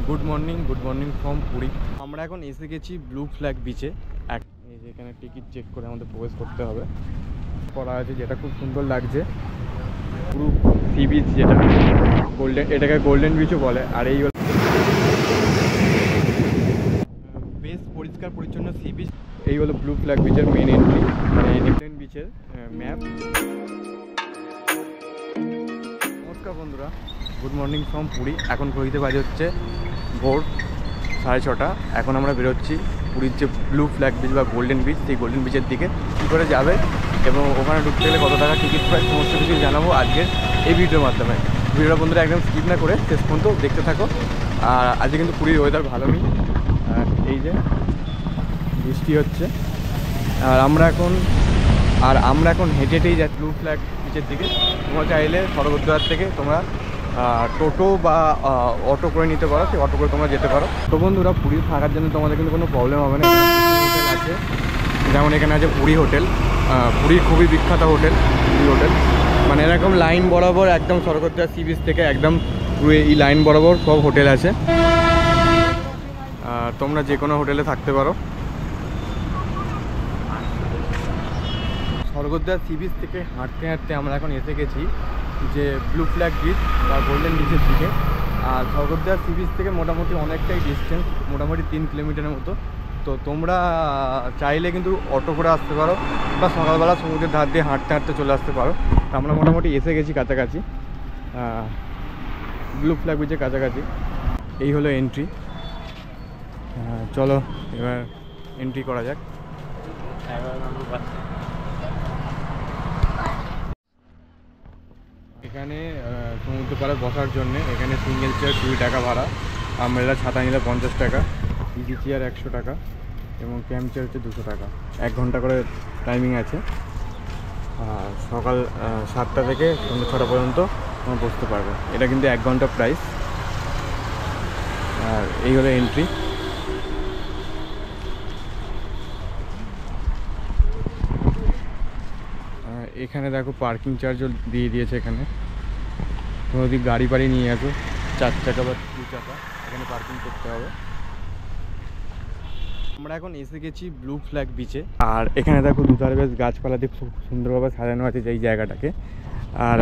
Good morning from Puri. আমরা এখন এসে গেছি ব্লু ফ্ল্যাগ বিচে। এই যে এখানে টিকিট চেক করে আমাদের প্রবেশ করতে হবে করা আছে, যেটা খুব সুন্দর লাগছে। পুরো সি বিচ, যেটা এটাকে গোল্ডেন বিচও বলে। আর এই বেশ পরিষ্কার পরিচ্ছন্ন সি বিচ। এই হলো ব্লু ফ্ল্যাগ বিচের মেন এন্ট্রি, মানে গোল্ডেন বিচের ম্যাপ। নমস্কার বন্ধুরা, গুড মর্নিং ফ্রম পুরী। এখন ঘড়িতে বাজে হচ্ছে ভোর 6:30। এখন আমরা বেরোচ্ছি পুরীর যে ব্লু ফ্ল্যাগ বিচ বা গোল্ডেন বিচ, সেই গোল্ডেন বিচের দিকে কী করে যাবে এবং ওখানে ঢুকতে গেলে কত টাকা টিকিট প্রাইস, সমস্ত কিছু জানাবো আজকের এই ভিডিওর মাধ্যমে। ভিডিওটা বন্ধুরা একদম স্কিপ না করে শেষ পর্যন্ত দেখতে থাকো। আর আজকে কিন্তু পুরীর ওয়েদার ভালো নেই, এই যে বৃষ্টি হচ্ছে। আর আমরা এখন হেঁটে হেঁটেই যাচ্ছি ব্লু ফ্ল্যাগ বিচের দিকে। তোমরা চাইলে স্বর্গদ্বার থেকে তোমরা টোটো বা অটো করে নিতে পারো, সেই অটো করে তোমরা যেতে পারো। তো বন্ধুরা, পুরী থাকার জন্য তোমাদের কিন্তু কোনো প্রবলেম হবে না। হোটেল আছে, যেমন এখানে আছে পুরী হোটেল, পুরীর খুবই বিখ্যাত হোটেল পুরী হোটেল। মানে এরকম লাইন বরাবর একদম স্বর্গদ্বার সি বিচ থেকে একদম পুরো এই লাইন বরাবর সব হোটেল আছে। তোমরা যে কোনো হোটেলে থাকতে পারো। স্বর্গদ্বার সি বিচ থেকে হাঁটতে হাঁটতে আমরা এখন এসে গেছি যে ব্লু ফ্ল্যাগ বিচ বা গোল্ডেন বিচের দিকে। আর স্বর্গদ্বার সি বিচ থেকে মোটামুটি অনেকটাই ডিস্টেন্স, মোটামুটি 3 কিলোমিটারের মতো। তো তোমরা চাইলে কিন্তু অটো করে আসতে পারো বা সকালবেলা সমুদ্রের ধার দিয়ে হাঁটতে হাঁটতে চলে আসতে পারো। তো আমরা মোটামুটি এসে গেছি কাছাকাছি, ব্লু ফ্ল্যাগ বিচের কাছাকাছি। এই হলো এন্ট্রি। চলো এবার এন্ট্রি করা যাক। এখানে সমুদ্র পাড়ে বসার জন্য এখানে সিঙ্গেল চেয়ার 20 টাকা ভাড়া, আমব্রেলা ছাতা নিলে 50 টাকা, ইজি চেয়ার 100 টাকা এবং ক্যাম্প চেয়ার হচ্ছে 200 টাকা। 1 ঘন্টা করে টাইমিং আছে। আর সকাল 7টা থেকে সন্ধ্যে 6টা পর্যন্ত তোমরা বসতে পারবে। এটা কিন্তু 1 ঘন্টা প্রাইস। আর এই হলো এন্ট্রি। এখানে দেখো পার্কিং চার্জও দিয়ে দিয়েছে। এখানে তোমরা যদি গাড়ি বাড়ি নিয়ে আসো 4 চাকা বা 2 চাকা, এখানে পার্কিং করতে হবে। আমরা এখন এসে গেছি ব্লু ফ্ল্যাগ বিচে। আর এখানে দেখো দুধারে বেশ গাছপালা দিয়ে খুব সুন্দরভাবে সাজানো আছে এই জায়গাটাকে। আর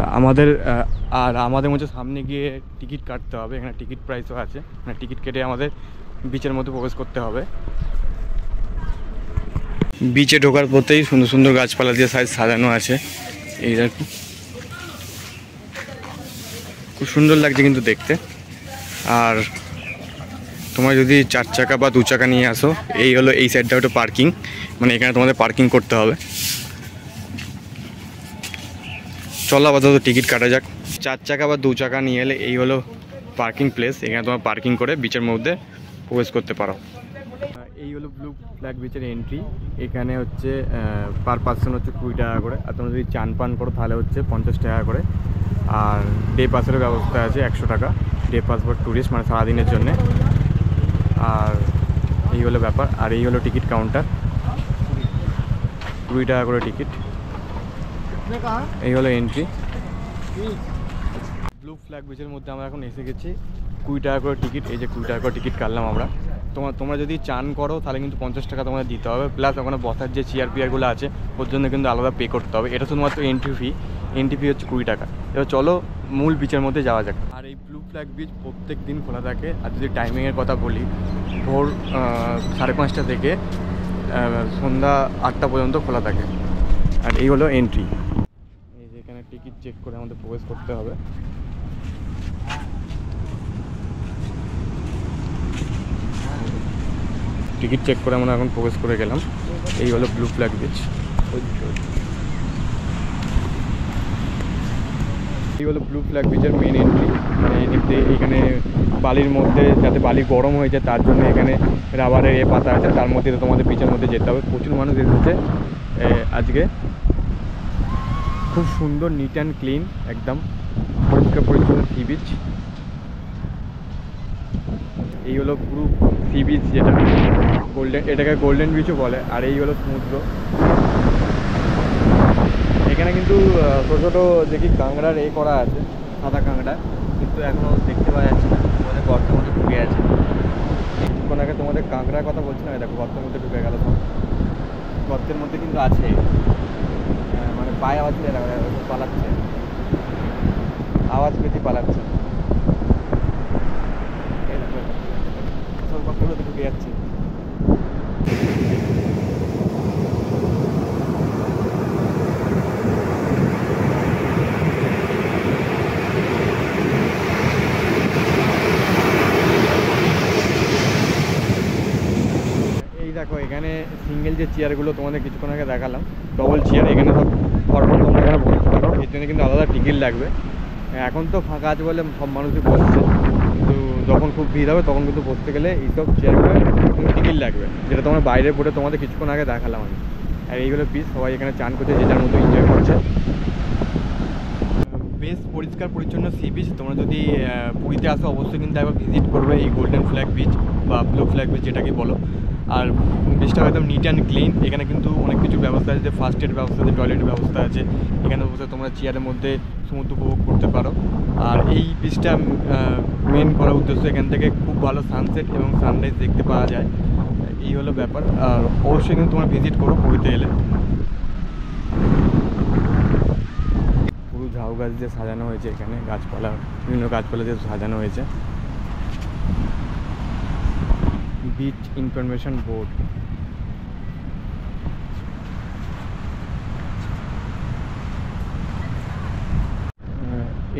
আমাদের মধ্যে সামনে গিয়ে টিকিট কাটতে হবে। এখানে টিকিট প্রাইসও আছে, মানে টিকিট কেটে আমাদের বিচের মধ্যে প্রবেশ করতে হবে। বিচে ঢোকার পথেই সুন্দর সুন্দর গাছপালা দিয়ে সাজানো আছে। এই দেখো খুব সুন্দর লাগছে কিন্তু দেখতে। আর তোমরা যদি 4 চাকা বা 2 চাকা নিয়ে আসো, এই হলো এই সাইডটা হলো পার্কিং, মানে এখানে তোমাদের পার্কিং করতে হবে। চলো আপাতত টিকিট কাটা যাক। 4 চাকা বা 2 চাকা নিয়ে এলে এই হলো পার্কিং প্লেস, এখানে তোমার পার্কিং করে বিচের মধ্যে প্রবেশ করতে পারো। এই হলো ব্লু ফ্ল্যাগ বিচের এন্ট্রি। এখানে হচ্ছে পার পার্সন হচ্ছে 20 টাকা করে। আর তোমরা যদি চান পান করো তাহলে হচ্ছে 50 টাকা করে। আর ডে পাসের ব্যবস্থা আছে 100 টাকা, ডে পাস ফর ট্যুরিস্ট, মানে সারাদিনের জন্যে। আর এই হলো ব্যাপার। আর এই হলো টিকিট কাউন্টার, 20 টাকা করে টিকিট। এই হলো এন্ট্রি। ব্লু ফ্ল্যাগ বিচের মধ্যে আমরা এখন এসে গেছি। 20 টাকা করে টিকিট, এই যে 20 টাকা করে টিকিট কাটলাম আমরা। তোমরা যদি চান করো তাহলে কিন্তু 50 টাকা তোমাদের দিতে হবে, প্লাস ওখানে বসার যে চেয়ার পিয়ারগুলো আছে ওর জন্য কিন্তু আলাদা পে করতে হবে। এটা শুধুমাত্র এন্ট্রি ফি হচ্ছে 20 টাকা। এবার চলো মূল বিচের মধ্যে যাওয়া যাক। আর এই ব্লু ফ্ল্যাগ বিচ প্রত্যেক দিন খোলা থাকে। আর যদি টাইমিংয়ের কথা বলি, ভোর 5:30 থেকে সন্ধ্যা 8টা পর্যন্ত খোলা থাকে। আর এই হলো এন্ট্রি। এই যে এখানে টিকিট চেক করে আমাদের প্রবেশ করতে হবে। টিকিট চেক করে আমরা এখন প্রবেশ করে গেলাম। এই হলো ব্লু ফ্ল্যাগ বিচ। এই হলো ব্লু ফ্ল্যাগ বিচের মেন এন্ট্রি। মানে এখানে বালির মধ্যে, যাতে বালি গরম হয়ে যায় তার জন্য এখানে রাবারের পাতা আছে, তার মধ্যে তোমাদের বিচের মধ্যে যেতে হবে। প্রচুর মানুষ এসেছে আজকে। খুব সুন্দর, নিট অ্যান্ড ক্লিন, একদম পরিষ্কার পরিচ্ছন্ন সি বিচ। এই হলো পুরো সি বিচ, যেটা এটাকে গোল্ডেন বিচও বলে। আর এই হলো সমুদ্র। এখানে কিন্তু ছোটো ছোটো দেখি কাঁকড়ার করা আছে, সাদা কাঁকড়া, কিন্তু এখনও দেখতে পাওয়া যাচ্ছে না, আমাদের গর্তের মধ্যে ঢুকে আছে। কাঁকড়ার কথা বলছি না, দেখো গর্তের মধ্যে ঢুকে গেল সব। গর্তের মধ্যে কিন্তু আছে, মানে পায়ে আওয়াজ পেয়ে দেখো পালাচ্ছে, আওয়াজ পেতে পালাচ্ছে। এই দেখো সব গর্তগুলোতে ঢুকে যাচ্ছে। দেখো এখানে সিঙ্গেল যে চেয়ারগুলো তোমাদের কিছুক্ষণ আগে দেখালাম, ডবল চেয়ার, এখানে সব ফর্মাল তোমরা এখানে বসতে পারো। এর জন্য কিন্তু আলাদা টিকিট লাগবে। এখন তো ফাঁকা আছে বলে সব মানুষই বসছে, কিন্তু যখন খুব ভিড় হবে তখন কিন্তু বসতে গেলে এইসব চেয়ারগুলো টিকিট লাগবে, যেটা তোমার বাইরে পড়ে তোমাদের কিছুক্ষণ আগে দেখালাম আমি। আর এইগুলো পিস সবাই এখানে চান করছে, যে যার মতো এনজয় করছে। বেশ পরিষ্কার পরিচ্ছন্ন সি বিচ। তোমরা যদি পুরীতে আসো অবশ্যই কিন্তু একবার ভিজিট করবে এই গোল্ডেন ফ্ল্যাগ বিচ বা ব্লু ফ্ল্যাগ বিচ যেটাকে বলো। আর বিচটা একদম নিট অ্যান্ড ক্লিন। এখানে কিন্তু অনেক কিছু ব্যবস্থা আছে, যে ফার্স্ট এড ব্যবস্থা আছে, টয়লেটের ব্যবস্থা আছে। এখানে বসে তোমরা চেয়ারের মধ্যে সমুদ্র উপভোগ করতে পারো। আর এই বিচটা মেন করার উদ্দেশ্য, এখান থেকে খুব ভালো সানসেট এবং সানরাইজ দেখতে পাওয়া যায়। এই হলো ব্যাপার। আর অবশ্যই কিন্তু তোমরা ভিজিট করো পুরীতে এলে। পুরো ঝাউ গাছ দিয়ে সাজানো হয়েছে, এখানে গাছপালা, বিভিন্ন গাছপালা দিয়ে সাজানো হয়েছে। Beach information board.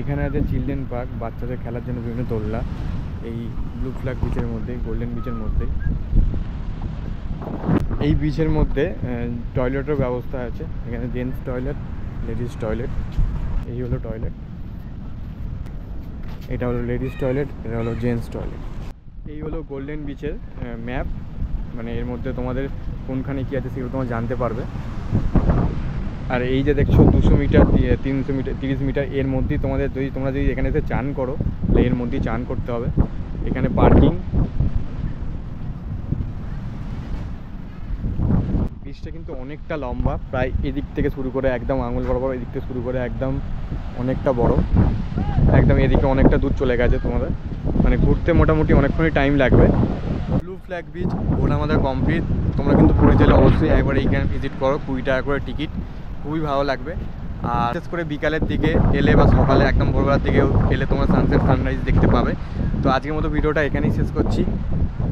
এখানে আছে চিলড্রেন পার্ক, বাচ্চাদের খেলার জন্য বিভিন্ন দোলনা এই ব্লু ফ্ল্যাগ বিচের মধ্যে, গোল্ডেন বিচের মধ্যেই। এই বিচের মধ্যে টয়লেটের ব্যবস্থা আছে। এখানে জেন্টস টয়লেট, লেডিস টয়লেট। এই হলো টয়লেট, এটা হলো লেডিস টয়লেট, এটা হলো জেন্টস টয়লেট। এই হলো গোল্ডেন বিচের ম্যাপ, মানে এর মধ্যে তোমাদের কোনখানে কী আছে সেগুলো তোমরা জানতে পারবে। আর এই যে দেখছো 200 মিটার, 300 মিটার, 30 মিটার, এর মধ্যেই তোমাদের তোমরা যদি এখানে এসে চান করো তাহলে এর মধ্যেই চান করতে হবে। এখানে পার্কিং। বিচটা কিন্তু অনেকটা লম্বা, প্রায় এদিক থেকে শুরু করে একদম আঙুল বরাবর, এদিক থেকে শুরু করে একদম অনেকটা বড়, একদম এদিকে অনেকটা দূর চলে গেছে তোমাদের, মানে ঘুরতে মোটামুটি অনেকক্ষণই টাইম লাগবে। ব্লু ফ্ল্যাগ বিচ ঘোরা আমাদের কমপ্লিট। তোমরা কিন্তু পুরী গেলে অবশ্যই একবার এইখানে ভিজিট করো, 20 টাকা করে টিকিট, খুবই ভালো লাগবে। আর বিশেষ করে বিকালের দিকে এলে বা সকালে একদম ভোরবেলার দিকে এলে তোমরা সানসেট সানরাইজ দেখতে পাবে। তো আজকের মতো ভিডিওটা এখানেই শেষ করছি।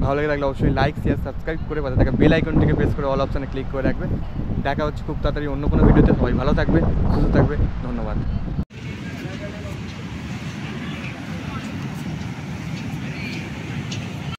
ভালো লাগে লাগলে অবশ্যই লাইক, শেয়ার, সাবস্ক্রাইব করে পাশে থাকা বেল আইকনটিকে প্রেস করে অল অপশানে ক্লিক করে রাখবে। দেখা হচ্ছে খুব তাড়াতাড়ি অন্য কোনো ভিডিওতে। সবাই ভালো থাকবে, সুস্থ থাকবে, ধন্যবাদ।